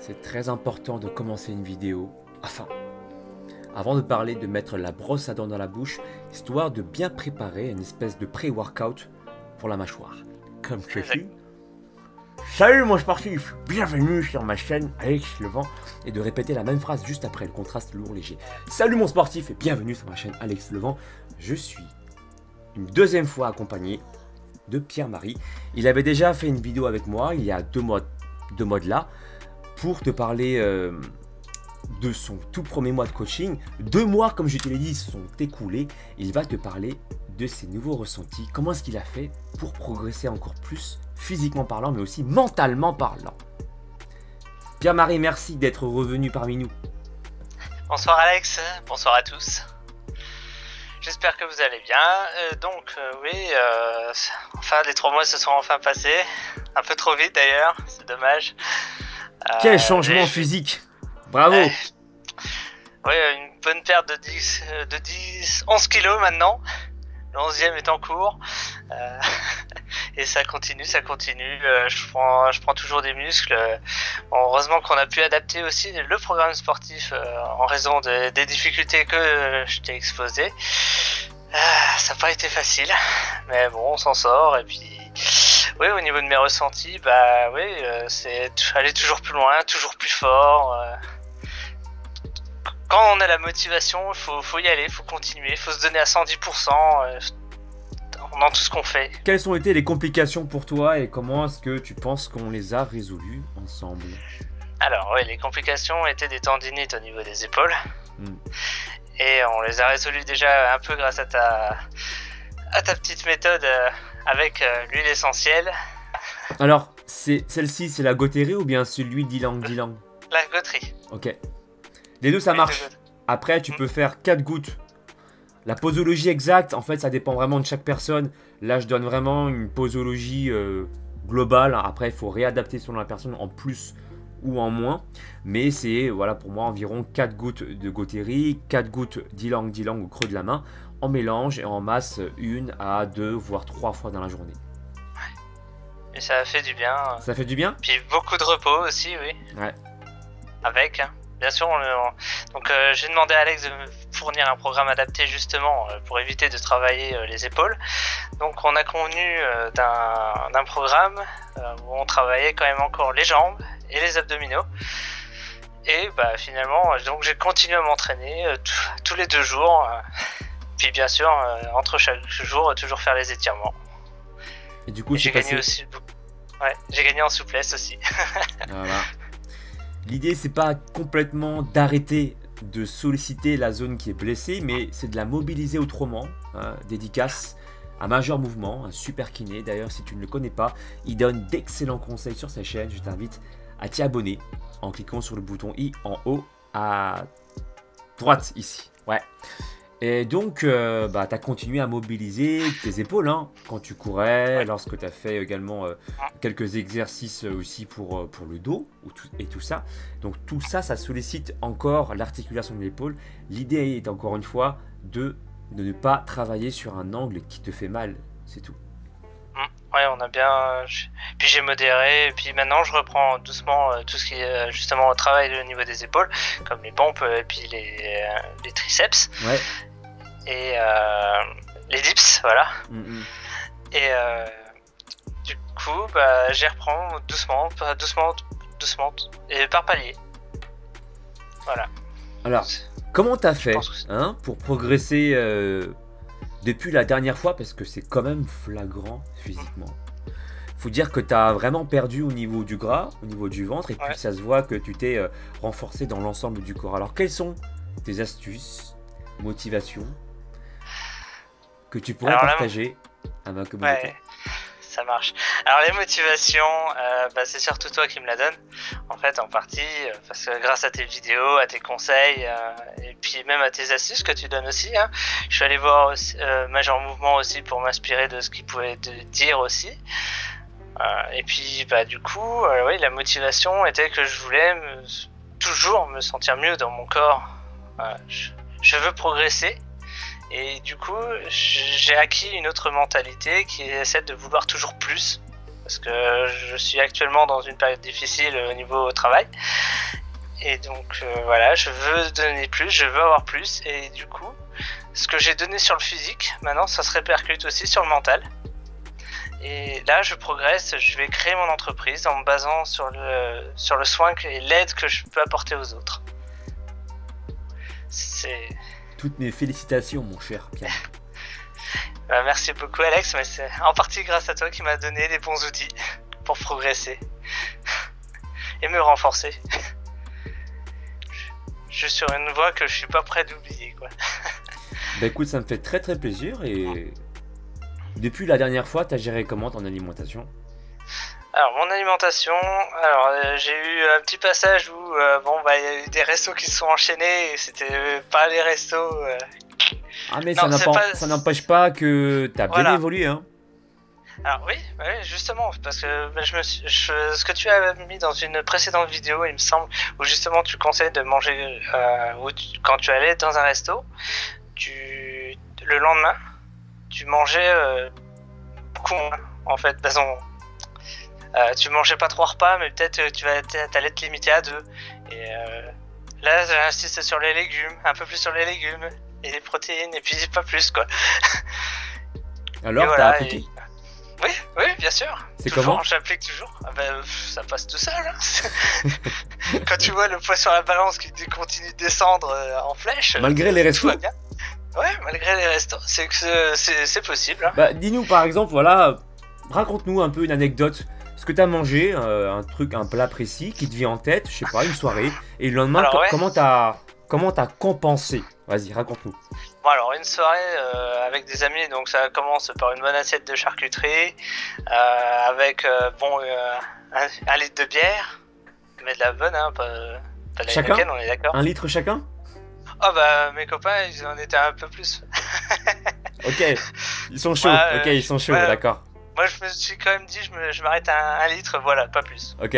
c'est très important de commencer une vidéo, avant de parler de mettre la brosse à dents dans la bouche, histoire de bien préparer une espèce de pré-workout pour la mâchoire. Comme ceci. Salut mon sportif, bienvenue sur ma chaîne Alex Levent, et de répéter la même phrase juste après le contraste lourd léger. Salut mon sportif et bienvenue sur ma chaîne Alex Levent. Je suis une deuxième fois accompagné de Pierre-Marie. Il avait déjà fait une vidéo avec moi il y a deux mois de là pour te parler de son tout premier mois de coaching. 2 mois, comme je te l'ai dit, sont écoulés. Il va te parler de ses nouveaux ressentis, comment est-ce qu'il a fait pour progresser encore plus, physiquement parlant, mais aussi mentalement parlant. Pierre-Marie, merci d'être revenu parmi nous. Bonsoir Alex, bonsoir à tous. J'espère que vous allez bien. Oui, enfin les 3 mois se sont enfin passés. Un peu trop vite d'ailleurs, c'est dommage. Quel changement physique. Bravo. Oui, une bonne perte de 11 kilos maintenant. Le 11e est en cours. Et ça continue. Je prends toujours des muscles. Bon, heureusement qu'on a pu adapter aussi le programme sportif en raison des difficultés que je t'ai exposées. Ça n'a pas été facile, mais bon, on s'en sort. Et puis, oui, au niveau de mes ressentis, c'est aller toujours plus loin, toujours plus fort. Quand on a la motivation, il faut y aller, il faut continuer, il faut se donner à 110% dans tout ce qu'on fait. Quelles ont été les complications pour toi et comment est-ce que tu penses qu'on les a résolues ensemble? Alors oui, les complications étaient des tendinites au niveau des épaules. Et on les a résolues déjà un peu grâce à ta petite méthode avec l'huile essentielle. Alors, celle-ci, c'est la Goterie ou bien celui d'Ylang Ylang? La Goterie. Ok. Les deux, ça marche. Après, tu peux faire 4 gouttes. La posologie exacte, en fait, ça dépend vraiment de chaque personne. Là, je donne vraiment une posologie globale. Après, il faut réadapter selon la personne en plus ou en moins. Mais c'est, voilà, pour moi, environ 4 gouttes de Goterie, 4 gouttes d'Ylang Ylang au creux de la main, en mélange et en masse 1 à 2, voire 3 fois dans la journée. Et ça a fait du bien. Ça fait du bien? Puis beaucoup de repos aussi, oui. Ouais. Avec, bien sûr, j'ai demandé à Alex de me fournir un programme adapté justement pour éviter de travailler les épaules. Donc on a convenu d'un programme où on travaillait quand même encore les jambes et les abdominaux. Et finalement, donc j'ai continué à m'entraîner tous les 2 jours. Puis bien sûr, entre chaque jour, toujours faire les étirements. Et du coup, j'ai gagné aussi. Ouais, j'ai gagné en souplesse aussi. Voilà. L'idée, c'est pas complètement d'arrêter de solliciter la zone qui est blessée, mais c'est de la mobiliser autrement. Dédicace à Major Mouvement, un super kiné. D'ailleurs, si tu ne le connais pas, il donne d'excellents conseils sur sa chaîne. Je t'invite à t'y abonner en cliquant sur le bouton i en haut à droite ici. Ouais. Et donc, tu as continué à mobiliser tes épaules quand tu courais, lorsque tu as fait également quelques exercices aussi pour le dos et tout ça. Donc tout ça, ça sollicite encore l'articulation de l'épaule. L'idée est encore une fois de ne pas travailler sur un angle qui te fait mal, c'est tout. Ouais, on a bien. Puis j'ai modéré, et puis maintenant je reprends doucement tout ce qui est justement au travail au niveau des épaules, comme les pompes et puis les triceps. Ouais. Et les dips, voilà. Et du coup, j'y reprends doucement, et par palier. Voilà. Alors, comment t'as fait pour progresser depuis la dernière fois, parce que c'est quand même flagrant physiquement. Faut dire que tu as vraiment perdu au niveau du gras, au niveau du ventre, et puis ça se voit que tu t'es renforcé dans l'ensemble du corps. Alors, quelles sont tes astuces, motivations que tu pourrais partager à ma communauté? Ça marche. Alors les motivations, c'est surtout toi qui me la donne, en fait, en partie, parce que grâce à tes vidéos, à tes conseils, et puis même à tes astuces que tu donnes aussi, je suis allé voir Major Mouvement aussi pour m'inspirer de ce qu'il pouvait te dire aussi. Et puis du coup, la motivation était que je voulais toujours me sentir mieux dans mon corps. Je veux progresser. Et du coup, j'ai acquis une autre mentalité qui est celle de vouloir toujours plus. Parce que je suis actuellement dans une période difficile au niveau travail. Et donc voilà, je veux donner plus, je veux avoir plus. Et du coup, ce que j'ai donné sur le physique, maintenant ça se répercute aussi sur le mental. Et là je progresse, je vais créer mon entreprise en me basant sur le soin et l'aide que je peux apporter aux autres. C'est... Toutes mes félicitations, mon cher Pierre. Merci beaucoup Alex, mais c'est en partie grâce à toi qui m'a donné les bons outils pour progresser et me renforcer. Je suis sur une voie que je suis pas prêt d'oublier, quoi. Bah écoute, ça me fait très très plaisir. Et depuis la dernière fois, t'as géré comment ton alimentation? Alors mon alimentation, j'ai eu un petit passage où il y a eu des restos qui se sont enchaînés et c'était pas les restos. Ah mais Non, ça n'empêche pas que t'as bien évolué, hein. Alors oui, justement, parce que ce que tu as mis dans une précédente vidéo, il me semble, où justement tu conseilles de manger, quand tu allais dans un resto, le lendemain, tu mangeais beaucoup moins, en fait, tu mangeais pas 3 repas, mais peut-être t'allais te limiter à 2. Et là, j'insiste sur les légumes, un peu plus sur les légumes, et les protéines, et puis pas plus, quoi. Alors, t'as appliqué? Oui, bien sûr. C'est comment? J'applique toujours. Ça passe tout seul. Hein. Quand tu vois le poids sur la balance qui continue de descendre en flèche. Malgré les restos. Tout va bien. Ouais, malgré les restos, c'est possible. Hein. Bah, dis-nous par exemple, voilà, raconte-nous un peu une anecdote. Ce que t'as mangé, un plat précis qui te vient en tête, je sais pas, une soirée, et le lendemain, comment t'as compensé? Vas-y, raconte-nous. Bon, alors une soirée avec des amis, donc ça commence par une bonne assiette de charcuterie, avec un litre de bière, mais de la bonne, hein, pas de la Heineken, on est d'accord. 1 litre chacun? Oh bah mes copains, ils en étaient un peu plus. Ok, ils sont chauds, ils sont chauds, d'accord. Moi je me suis quand même dit, je m'arrête à 1 litre, voilà, pas plus. Ok.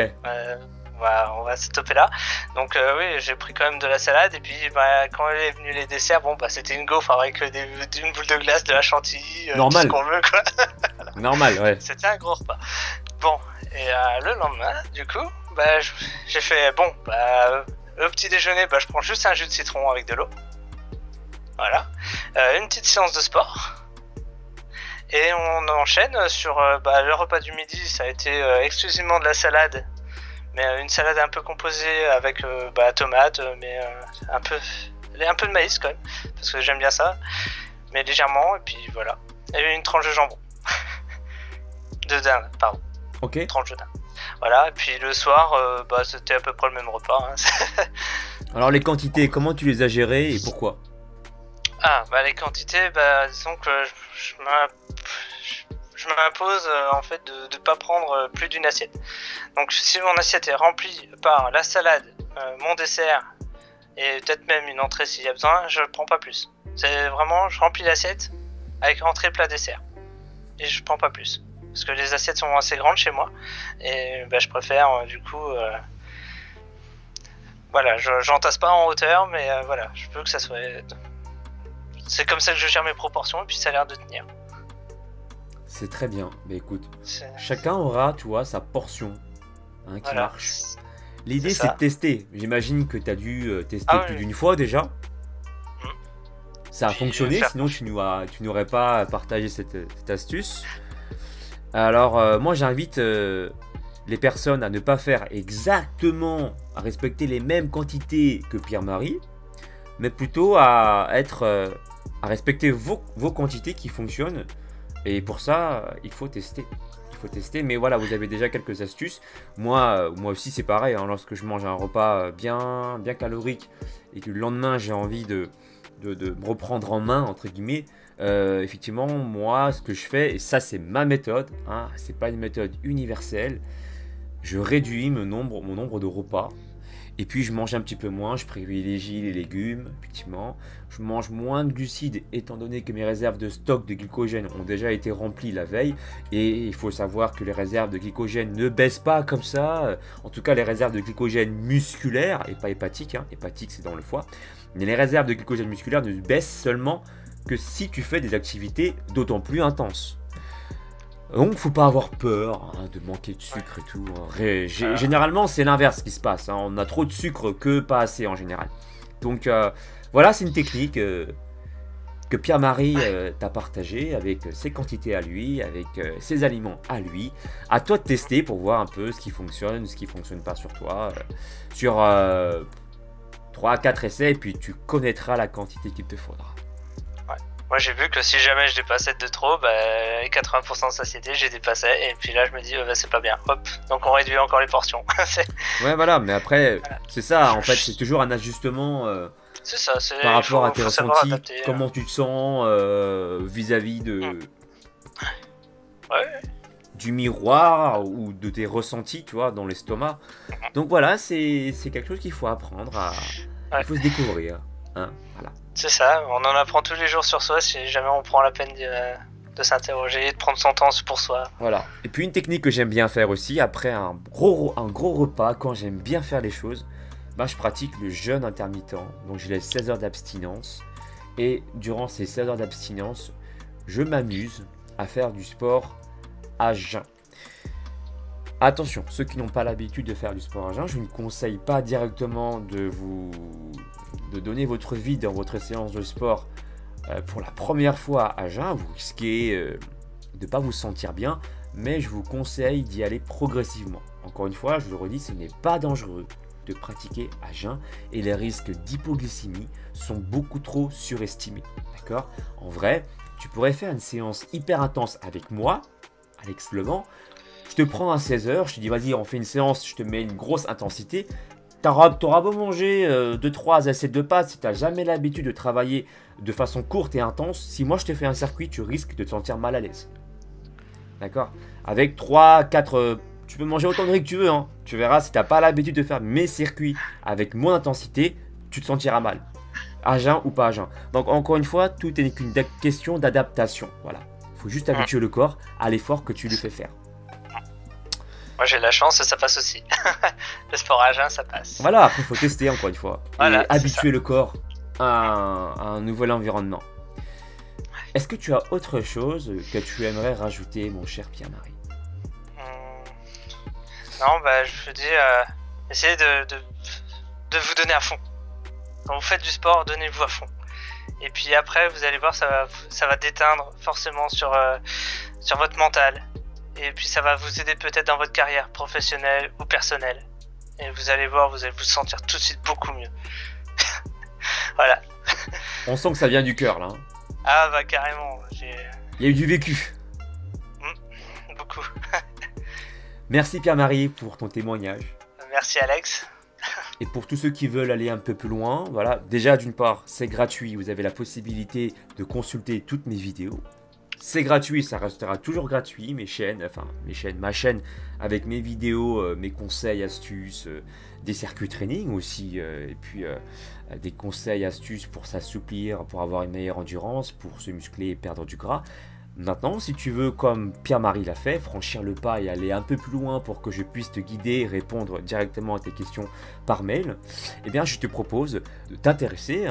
On va stopper là. Donc oui, j'ai pris quand même de la salade et puis quand est venu les desserts, c'était une gaufre avec une boule de glace, de la chantilly, normal. Tout ce qu'on veut, quoi. Normal, ouais. C'était un gros repas. Bon, et le lendemain, du coup, j'ai fait au petit déjeuner, je prends juste un jus de citron avec de l'eau. Voilà. Une petite séance de sport. Et on enchaîne sur le repas du midi, ça a été exclusivement de la salade. Mais une salade un peu composée avec tomates, mais un peu de maïs quand même, parce que j'aime bien ça, mais légèrement, et puis voilà. Et une tranche de jambon. De dinde, pardon. Ok. Une tranche de dinde. Voilà, et puis le soir, c'était à peu près le même repas. Hein. Alors les quantités, comment tu les as gérées et pourquoi? Les quantités, disons que je m'impose en fait de ne pas prendre plus d'une assiette. Donc si mon assiette est remplie par la salade, mon dessert et peut-être même une entrée s'il y a besoin, je ne prends pas plus. C'est vraiment, je remplis l'assiette avec entrée, plat, dessert. Et je prends pas plus. Parce que les assiettes sont assez grandes chez moi. Et je préfère du coup... j'entasse pas en hauteur, mais je veux que ça soit... C'est comme ça que je gère mes proportions et puis ça a l'air de tenir. C'est très bien. Mais écoute, chacun aura, tu vois, sa portion qui marche. L'idée, c'est de tester. J'imagine que tu as dû tester plus d'une fois déjà. Ça a fonctionné, sinon tu n'aurais pas partagé cette astuce. Alors, moi, j'invite les personnes à ne pas faire exactement, à respecter les mêmes quantités que Pierre-Marie, mais plutôt à respecter vos quantités qui fonctionnent. Et pour ça, il faut tester. Mais voilà, vous avez déjà quelques astuces. Moi aussi, c'est pareil. Hein, lorsque je mange un repas bien calorique et que le lendemain, j'ai envie de me reprendre en main, entre guillemets, effectivement, moi, ce que je fais, et ça, c'est ma méthode, hein, c'est pas une méthode universelle, je réduis mon nombre de repas. Et puis je mange un petit peu moins, je privilégie les légumes, effectivement. Je mange moins de glucides étant donné que mes réserves de stock de glycogène ont déjà été remplies la veille. Et il faut savoir que les réserves de glycogène ne baissent pas comme ça. En tout cas, les réserves de glycogène musculaires, et pas hépatique, hein. Hépatique c'est dans le foie. Mais les réserves de glycogène musculaire ne baissent seulement que si tu fais des activités d'autant plus intenses. Donc faut pas avoir peur hein, de manquer de sucre et tout. Généralement c'est l'inverse qui se passe. Hein. On a trop de sucre que pas assez en général. Donc voilà, c'est une technique que Pierre-Marie t'a partagée avec ses quantités à lui, avec ses aliments à lui. À toi de tester pour voir un peu ce qui fonctionne, ce qui fonctionne pas sur toi. Sur 3 à 4 essais et puis tu connaîtras la quantité qu'il te faudra. Moi j'ai vu que si jamais je dépassais de trop, les 80% de satiété j'ai dépassé et puis là je me dis c'est pas bien, hop, donc on réduit encore les portions. Ouais voilà, mais après voilà. C'est ça en fait, c'est toujours un ajustement ça, par rapport à tes ressentis, comment tu te sens vis-à-vis de du miroir ou de tes ressentis, tu vois, dans l'estomac. Donc voilà, c'est quelque chose qu'il faut apprendre à... Il faut se découvrir, hein, voilà. C'est ça, on en apprend tous les jours sur soi si jamais on prend la peine de s'interroger, de prendre son temps pour soi. Voilà. Et puis une technique que j'aime bien faire aussi, après un gros repas, quand j'aime bien faire les choses, je pratique le jeûne intermittent. Donc je laisse 16 heures d'abstinence. Et durant ces 16 heures d'abstinence, je m'amuse à faire du sport à jeun. Attention, ceux qui n'ont pas l'habitude de faire du sport à jeun, je ne conseille pas directement de donner votre vie dans votre séance de sport pour la première fois à jeun. Vous risquez de ne pas vous sentir bien, mais je vous conseille d'y aller progressivement. Encore une fois, je vous le redis, ce n'est pas dangereux de pratiquer à jeun et les risques d'hypoglycémie sont beaucoup trop surestimés. D'accord ? En vrai, tu pourrais faire une séance hyper intense avec moi, Alex Levent. Je te prends à 16 heures, je te dis vas-y on fait une séance, je te mets une grosse intensité. T'auras beau manger 2-3 assiettes de pâtes, si tu n'as jamais l'habitude de travailler de façon courte et intense, si moi je te fais un circuit, tu risques de te sentir mal à l'aise. D'accord ? Avec 3-4... tu peux manger autant de riz que tu veux, hein. Tu verras, si tu n'as pas l'habitude de faire mes circuits avec mon intensité, tu te sentiras mal. À jeun ou pas à jeun. Donc encore une fois, tout n'est qu'une question d'adaptation. Voilà. Il faut juste habituer le corps à l'effort que tu lui fais faire. Moi j'ai de la chance et ça passe aussi. Le sport à jeun ça passe. Voilà, après il faut tester encore une fois. Voilà, et habituer le corps à un nouvel environnement. Est-ce que tu as autre chose que tu aimerais rajouter, mon cher Pierre-Marie? Non, je veux dire, essayez de vous donner à fond. Quand vous faites du sport, donnez-vous à fond. Et puis après, vous allez voir, ça va déteindre forcément sur votre mental. Et puis ça va vous aider peut-être dans votre carrière professionnelle ou personnelle. Et vous allez voir, vous allez vous sentir tout de suite beaucoup mieux. Voilà. On sent que ça vient du cœur là. Hein. Ah bah carrément. Il y a eu du vécu. Beaucoup. Merci Pierre-Marie pour ton témoignage. Merci Alex. Et pour tous ceux qui veulent aller un peu plus loin, voilà, déjà d'une part c'est gratuit, vous avez la possibilité de consulter toutes mes vidéos. C'est gratuit, ça restera toujours gratuit, ma chaîne avec mes vidéos, mes conseils, astuces, des circuits training aussi, et puis des conseils, astuces pour s'assouplir, pour avoir une meilleure endurance, pour se muscler et perdre du gras. Maintenant, si tu veux, comme Pierre-Marie l'a fait, franchir le pas et aller un peu plus loin pour que je puisse te guider et répondre directement à tes questions par mail, eh bien, je te propose de t'intéresser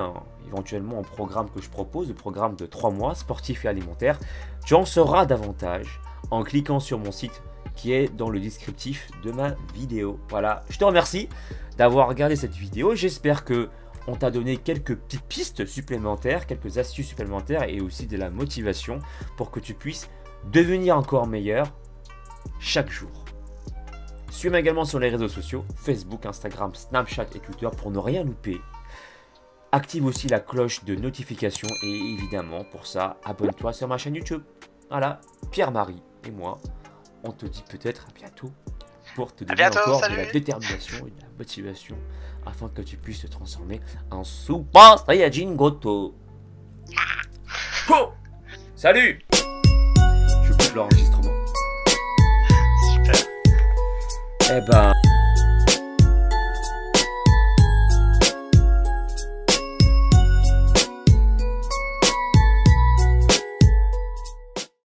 éventuellement au programme que je propose, le programme de 3 mois, sportif et alimentaire. Tu en sauras davantage en cliquant sur mon site qui est dans le descriptif de ma vidéo. Voilà, je te remercie d'avoir regardé cette vidéo. J'espère que on t'a donné quelques petites pistes supplémentaires, quelques astuces supplémentaires et aussi de la motivation pour que tu puisses devenir encore meilleur chaque jour. Suis-moi également sur les réseaux sociaux, Facebook, Instagram, Snapchat et Twitter pour ne rien louper. Active aussi la cloche de notification et évidemment pour ça, abonne-toi sur ma chaîne YouTube. Voilà, Pierre-Marie et moi, on te dit peut-être à bientôt pour te donner encore de la détermination et de la motivation afin que tu puisses te transformer en Super Saiyajin Goto. Oh, salut. Je coupe l'enregistrement. Super. Eh ben...